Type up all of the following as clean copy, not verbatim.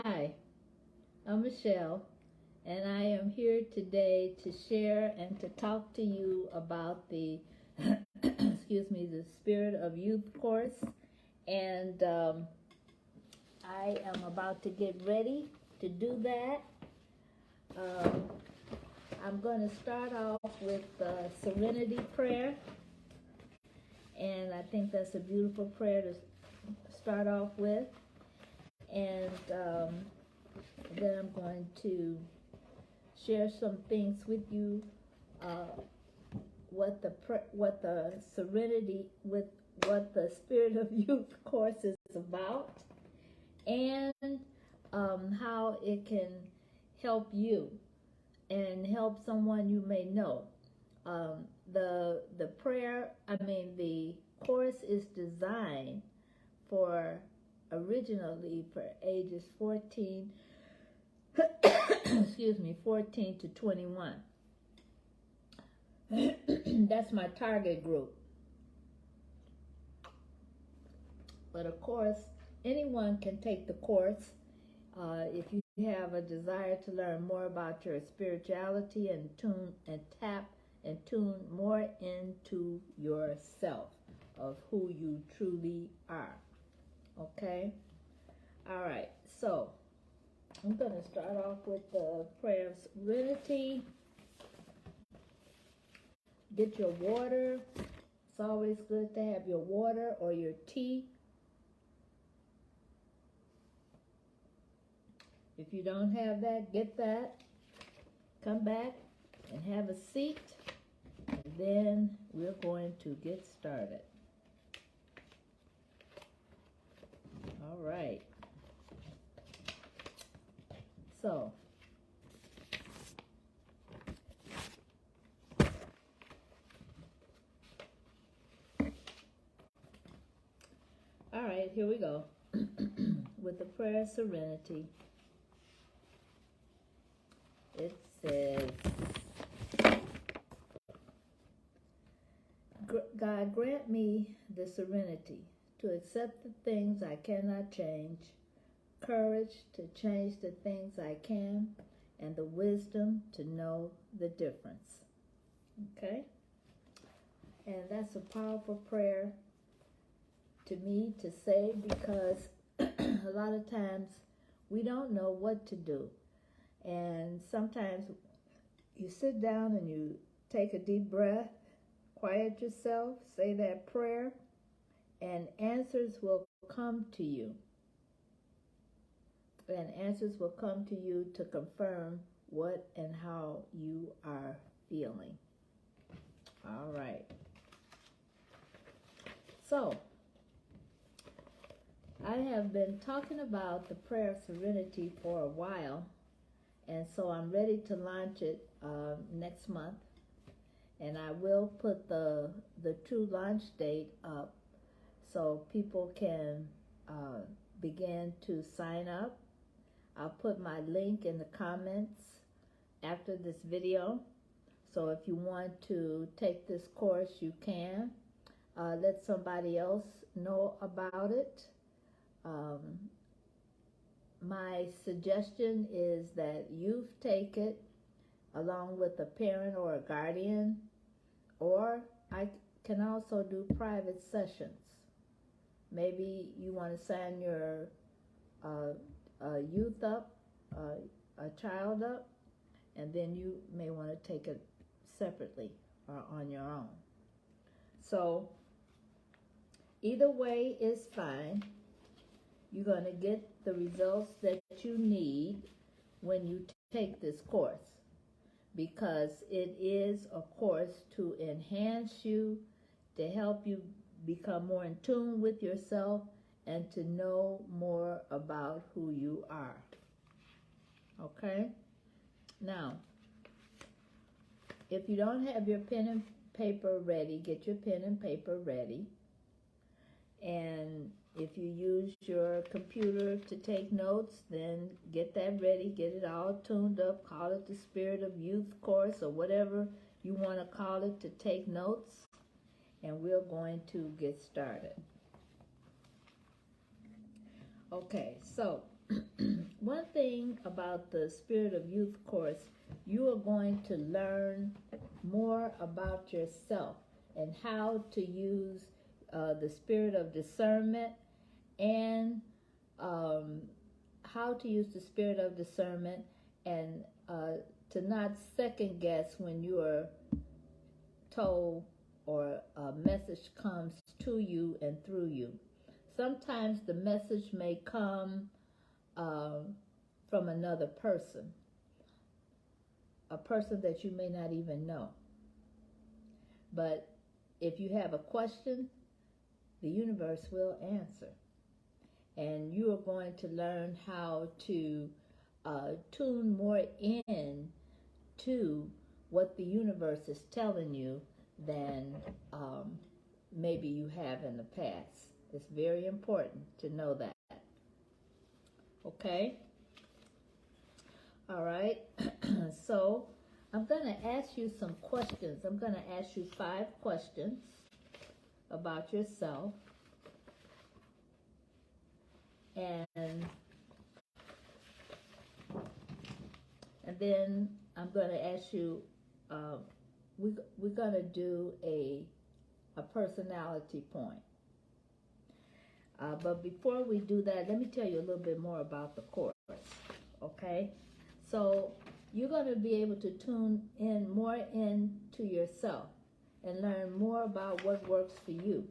Hi, I'm Michelle, and I am here today to share and to talk to you about the, excuse me, the Spirit of Youth course. And I am about to get ready to do that. Um, I'm going to start off with the Serenity Prayer, and I think that's a beautiful prayer to start off with. And then I'm going to share some things with you, what the Serenity, with what the Spirit of Youth course is about, and how it can help you and help someone you may know. The prayer, the course is designed for originally for ages 14 excuse me, 14 to 21. That's my target group. But of course, anyone can take the course if you have a desire to learn more about your spirituality and tune more into yourself of who you truly are. Okay? All right. So, I'm going to start off with the prayer of serenity. Get your water. It's always good to have your water or your tea. If you don't have that, get that. Come back and have a seat. And then we're going to get started. All right. So, all right, here we go. With the prayer of serenity, it says, God, grant me the serenity to accept the things I cannot change, courage to change the things I can, and the wisdom to know the difference. Okay? And that's a powerful prayer to me to say, because a lot of times we don't know what to do. And sometimes you sit down and you take a deep breath, quiet yourself, say that prayer, and answers will come to you. And answers will come to you to confirm what and how you are feeling. All right. So, I have been talking about the prayer of serenity for a while, and so I'm ready to launch it next month. And I will put the true launch date up so people can begin to sign up. I'll put my link in the comments after this video. So if you want to take this course, you can. Let somebody else know about it. My suggestion is that youth take it along with a parent or a guardian, or I can also do private sessions. Maybe you want to sign your youth up, a child up, and then you may want to take it separately or on your own. So either way is fine. You're going to get the results that you need when you take this course, because it is a course to enhance you, to help you become more in tune with yourself, and to know more about who you are. Okay? Now, if you don't have your pen and paper ready, get your pen and paper ready. And if you use your computer to take notes, then get that ready, get it all tuned up, call it the Spirit of Youth course or whatever you want to call it, to take notes, and we're going to get started. Okay, so one thing about the Spirit of Youth course, you are going to learn more about yourself and how to use the spirit of discernment, and how to use the spirit of discernment, and to not second guess when you are told or a message comes to you and through you. Sometimes the message may come from another person, a person that you may not even know. But if you have a question, the universe will answer. And you are going to learn how to tune more in to what the universe is telling you than maybe you have in the past. It's very important to know that. Okay? All right. So I'm going to ask you some questions. I'm going to ask you 5 questions about yourself. And then I'm going to ask you, we're going to do a personality point. But before we do that, let me tell you a little bit more about the course, okay? So you're going to be able to tune in more into yourself and learn more about what works for you,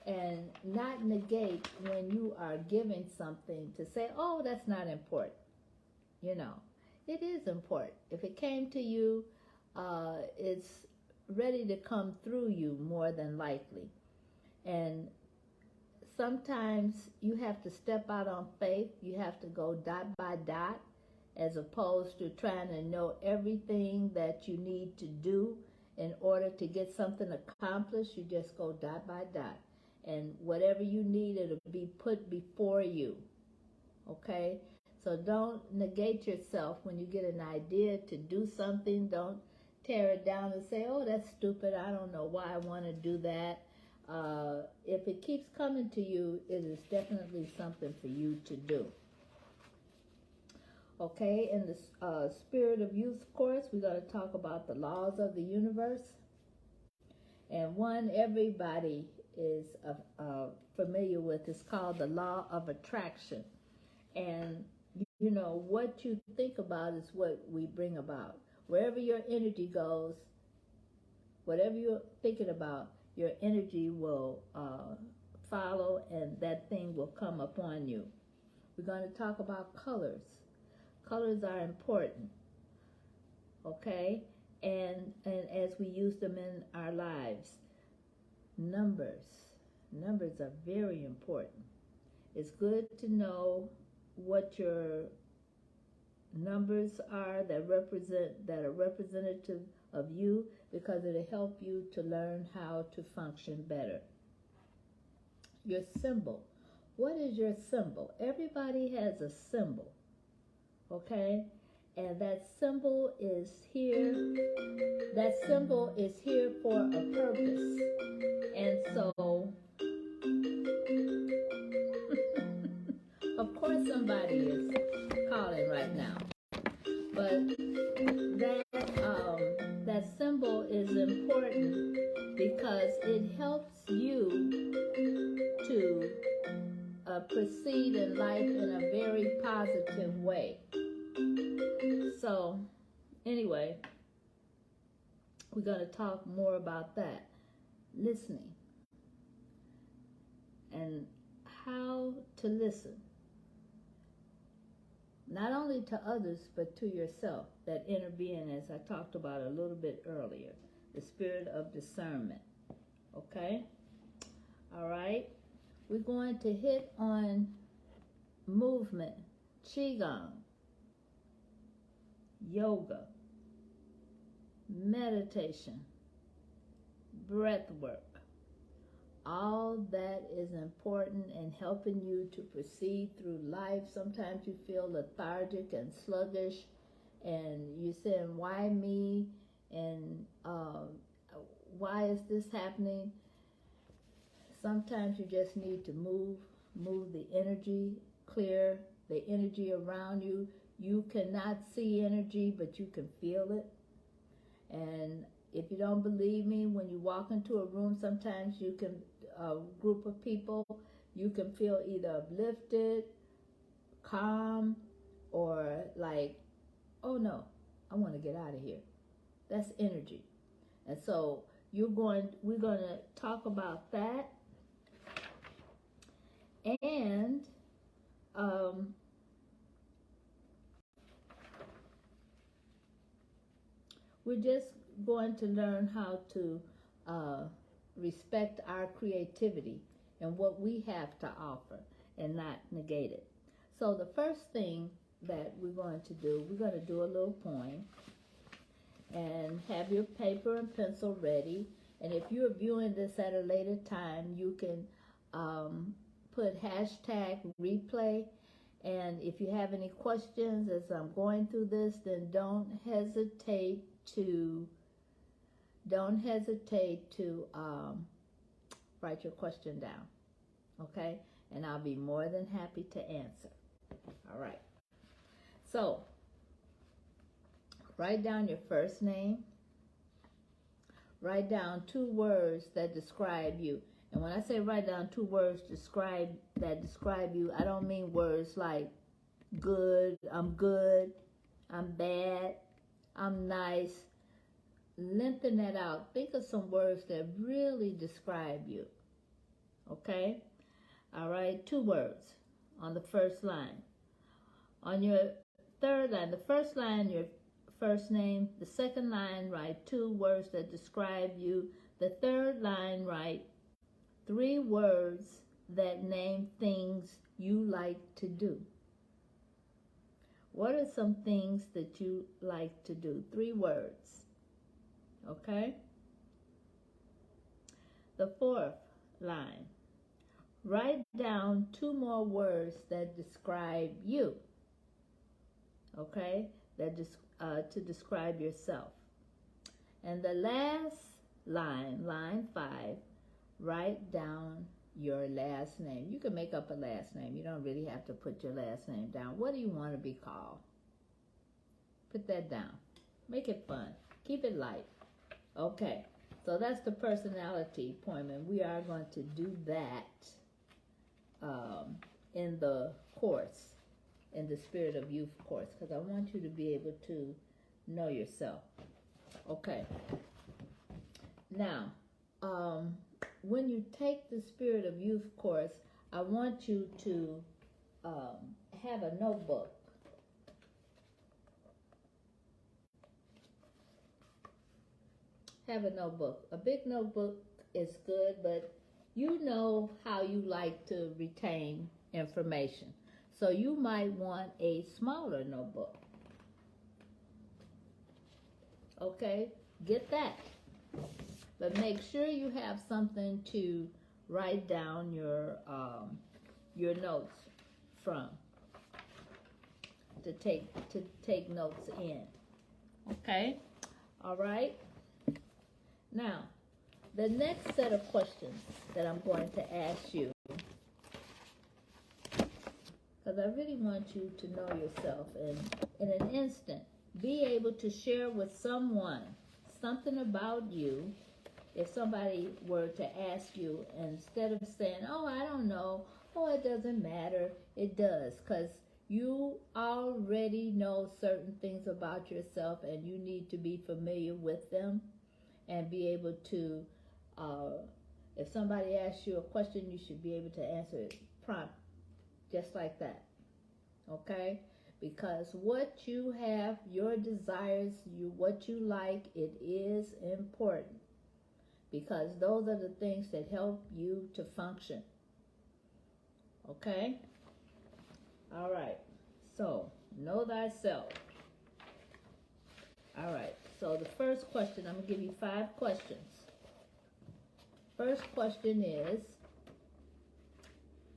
and not negate when you are giving something to say, oh, that's not important. You know, it is important. If it came to you, it's ready to come through you more than likely. And sometimes you have to step out on faith. You have to go dot by dot, as opposed to trying to know everything that you need to do in order to get something accomplished. You just go dot by dot. And whatever you need, it'll be put before you. Okay? So don't negate yourself when you get an idea to do something. Don't tear it down and say, oh, that's stupid. I don't know why I want to do that. If it keeps coming to you, it is definitely something for you to do. Okay, in the Spirit of Youth course, we're going to talk about the laws of the universe. And one everybody is familiar with is called the law of attraction. And you know, what you think about is what we bring about. Wherever your energy goes, whatever you're thinking about, your energy will follow, and that thing will come upon you. We're going to talk about colors. Colors are important, okay? And as we use them in our lives. Numbers are very important. It's good to know what your numbers are that are representative of you, because it'll help you to learn how to function better. Your symbol. What is your symbol? Everybody has a symbol, okay? And that symbol is here. That symbol is here for a purpose. And so, of course somebody is calling right now. But that symbol is important because it helps you to proceed in life in a very positive way. So, anyway, we're going to talk more about that. Listening. And how to listen. Not only to others, but to yourself. That inner being, as I talked about a little bit earlier. The spirit of discernment. Okay? All right? We're going to hit on movement, Qigong, yoga, meditation, breath work. All that is important in helping you to proceed through life. Sometimes you feel lethargic and sluggish, and you're saying, why me? And why is this happening? Sometimes you just need to move the energy, clear the energy around you. You cannot see energy, but you can feel it. And if you don't believe me, when you walk into a room, sometimes you can, a group of people, you can feel either uplifted, calm, or like, oh no, I want to get out of here. That's energy. And so we're going to talk about that. And we're just going to learn how to respect our creativity and what we have to offer and not negate it. So the first thing that we're going to do a little poem, and have your paper and pencil ready. And if you're viewing this at a later time, you can put hashtag replay. And if you have any questions as I'm going through this, then don't hesitate to write your question down, okay? And I'll be more than happy to answer. All right. So, write down your first name. Write down 2 words that describe you. And when I say write down 2 words that describe you, I don't mean words like good, I'm bad, I'm nice. Lengthen that out. Think of some words that really describe you. Okay? All right, 2 words on the first line. On your third line, the first line, your first name. The second line, write 2 words that describe you. The third line, write 3 words that name things you like to do. What are some things that you like to do? 3 words. Okay? The fourth line, write down 2 more words that describe you. Okay? To describe yourself. And the last line, line 5, write down your last name. You can make up a last name. You don't really have to put your last name down. What do you want to be called? Put that down. Make it fun. Keep it light. Okay, so that's the personality poem, and we are going to do that in the course, in the Spirit of Youth course, because I want you to be able to know yourself. Okay. Now, when you take the Spirit of Youth course, I want you to have a notebook. Have a notebook. A big notebook is good, but you know how you like to retain information. So you might want a smaller notebook. Okay, get that. But make sure you have something to write down your notes from, to take notes in. Okay, all right. Now, the next set of questions that I'm going to ask you, because I really want you to know yourself, and in an instant, be able to share with someone something about you. If somebody were to ask you, instead of saying, oh, I don't know, oh, it doesn't matter, it does, because you already know certain things about yourself, and you need to be familiar with them and be able to, if somebody asks you a question, you should be able to answer it prompt, just like that, okay? Because what you have, your desires, what you like, it is important. Because those are the things that help you to function. Okay? All right. So, know thyself. All right. So, the first question, I'm going to give you 5 questions. First question is,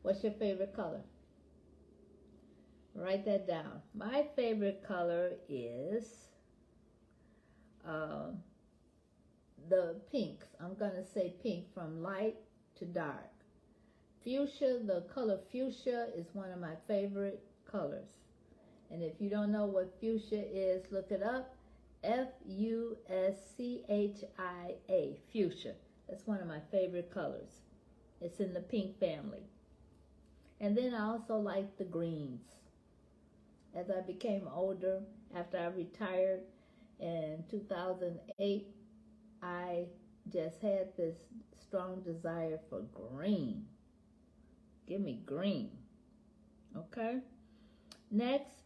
what's your favorite color? Write that down. My favorite color is the pinks. I'm going to say pink from light to dark. Fuchsia, the color fuchsia is one of my favorite colors. And if you don't know what fuchsia is, look it up. Fuschia, fuchsia. That's one of my favorite colors. It's in the pink family. And then I also like the greens. As I became older, after I retired in 2008, I just had this strong desire for green. Give me green. Okay? Next,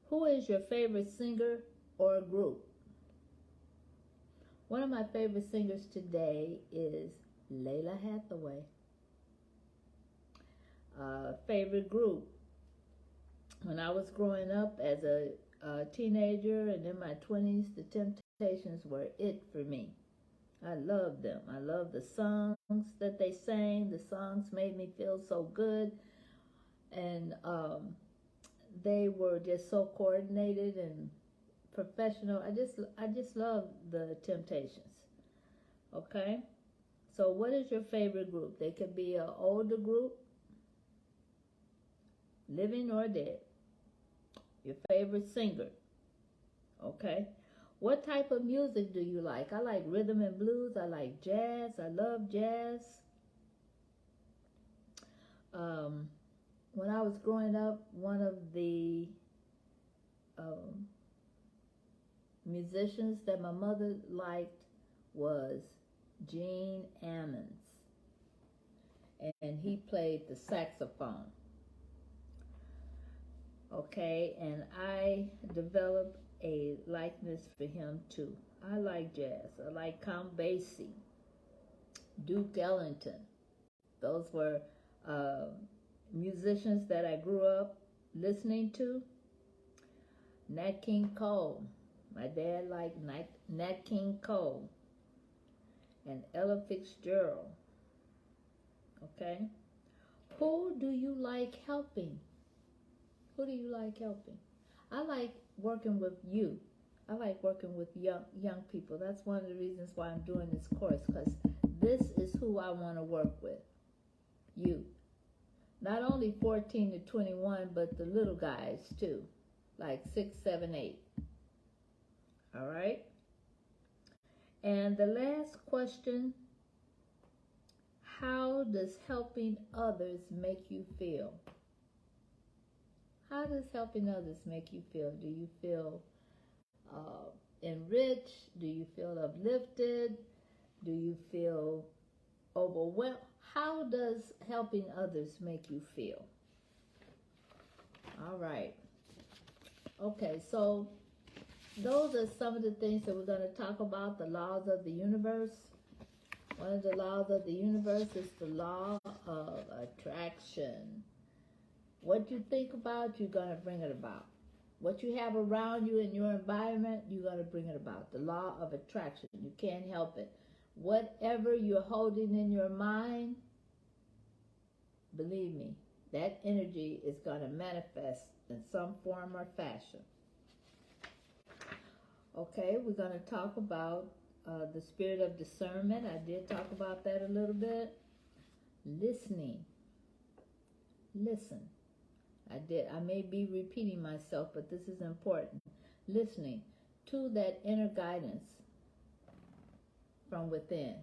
who is your favorite singer or group? One of my favorite singers today is Lalah Hathaway. Favorite group. When I was growing up as a teenager and in my 20s, the Temptations were it for me. I loved them. I loved the songs that they sang. The songs made me feel so good. And they were just so coordinated and professional. I just love the Temptations. Okay? So what is your favorite group? They could be an older group, living or dead. Your favorite singer. Okay? What type of music do you like? I like rhythm and blues. I like jazz. I love jazz. When I was growing up, one of the musicians that my mother liked was Gene Ammons, and he played the saxophone. Okay, and I developed a likeness for him too. I like jazz. I like Count Basie, Duke Ellington. Those were musicians that I grew up listening to. Nat King Cole. My dad liked Nat King Cole and Ella Fitzgerald. Okay? Who do you like helping? Who do you like helping? I like working with youth. I like working with young people. That's one of the reasons why I'm doing this course, because this is who I want to work with. Youth. Not only 14 to 21, but the little guys too, like 6, 7, 8. All right? And the last question, how does helping others make you feel? How does helping others make you feel? Do you feel enriched? Do you feel uplifted? Do you feel overwhelmed? How does helping others make you feel? All right. Okay, so those are some of the things that we're going to talk about, the laws of the universe. One of the laws of the universe is the law of attraction. What you think about, you're going to bring it about. What you have around you in your environment, you're going to bring it about. The law of attraction. You can't help it. Whatever you're holding in your mind, believe me, that energy is going to manifest in some form or fashion. Okay, we're going to talk about the spirit of discernment. I did talk about that a little bit. Listening. Listen. I may be repeating myself, but this is important. Listening to that inner guidance from within.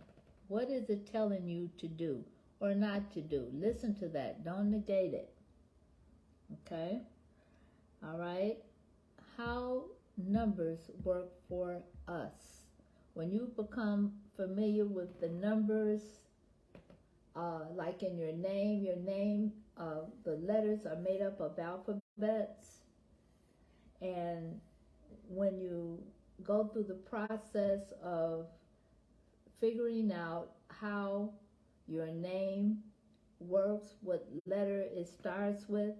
What is it telling you to do or not to do? Listen to that. Don't negate it. Okay? All right? How numbers work for us. When you become familiar with the numbers, like in your name, the letters are made up of alphabets. And when you go through the process of figuring out how your name works, what letter it starts with,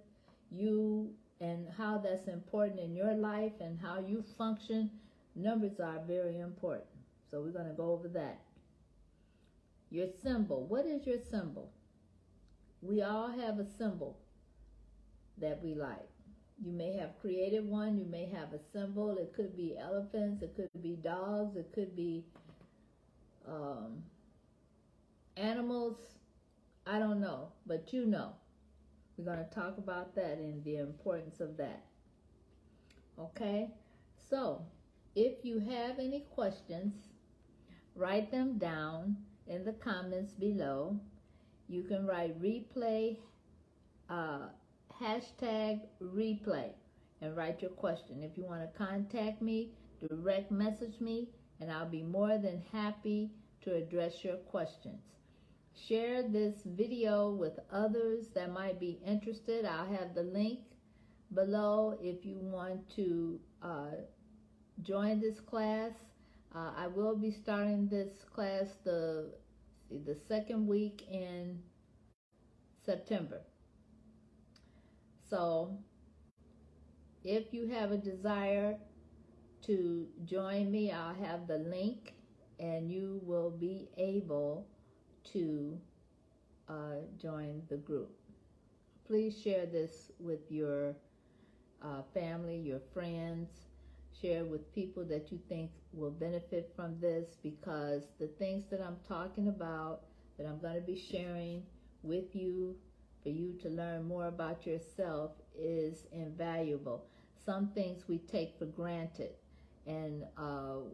and how that's important in your life and how you function, numbers are very important. So we're going to go over that. Your symbol. What is your symbol? We all have a symbol that we like. You may have created one. You may have a symbol. It could be elephants. It could be dogs. It could be animals. I don't know, but you know. We're going to talk about that and the importance of that. Okay? So, if you have any questions, write them down in the comments below. You can write replay, hashtag replay, and write your question. If you want to contact me, direct message me, and I'll be more than happy to address your questions. Share this video with others that might be interested. I'll have the link below if you want to join this class. I will be starting this class the second week in September. So if you have a desire to join me, I'll have the link and you will be able to join the group. Please share this with your family, your friends. Share with people that you think will benefit from this, because the things that I'm talking about, that I'm going to be sharing with you for you to learn more about yourself, is invaluable. Some things we take for granted, and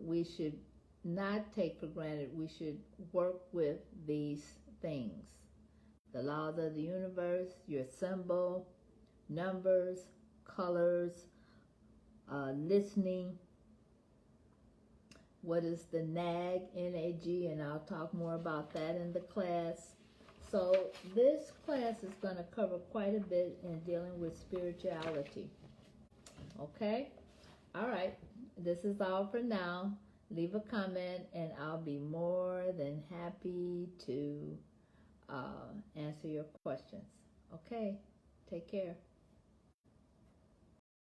we should not take for granted. We should work with these things. The laws of the universe, your symbol, numbers, colors, listening. What is the NAG, N-A-G, and I'll talk more about that in the class. So this class is going to cover quite a bit in dealing with spirituality. Okay? All right. This is all for now. Leave a comment and I'll be more than happy to answer your questions. Okay? Take care.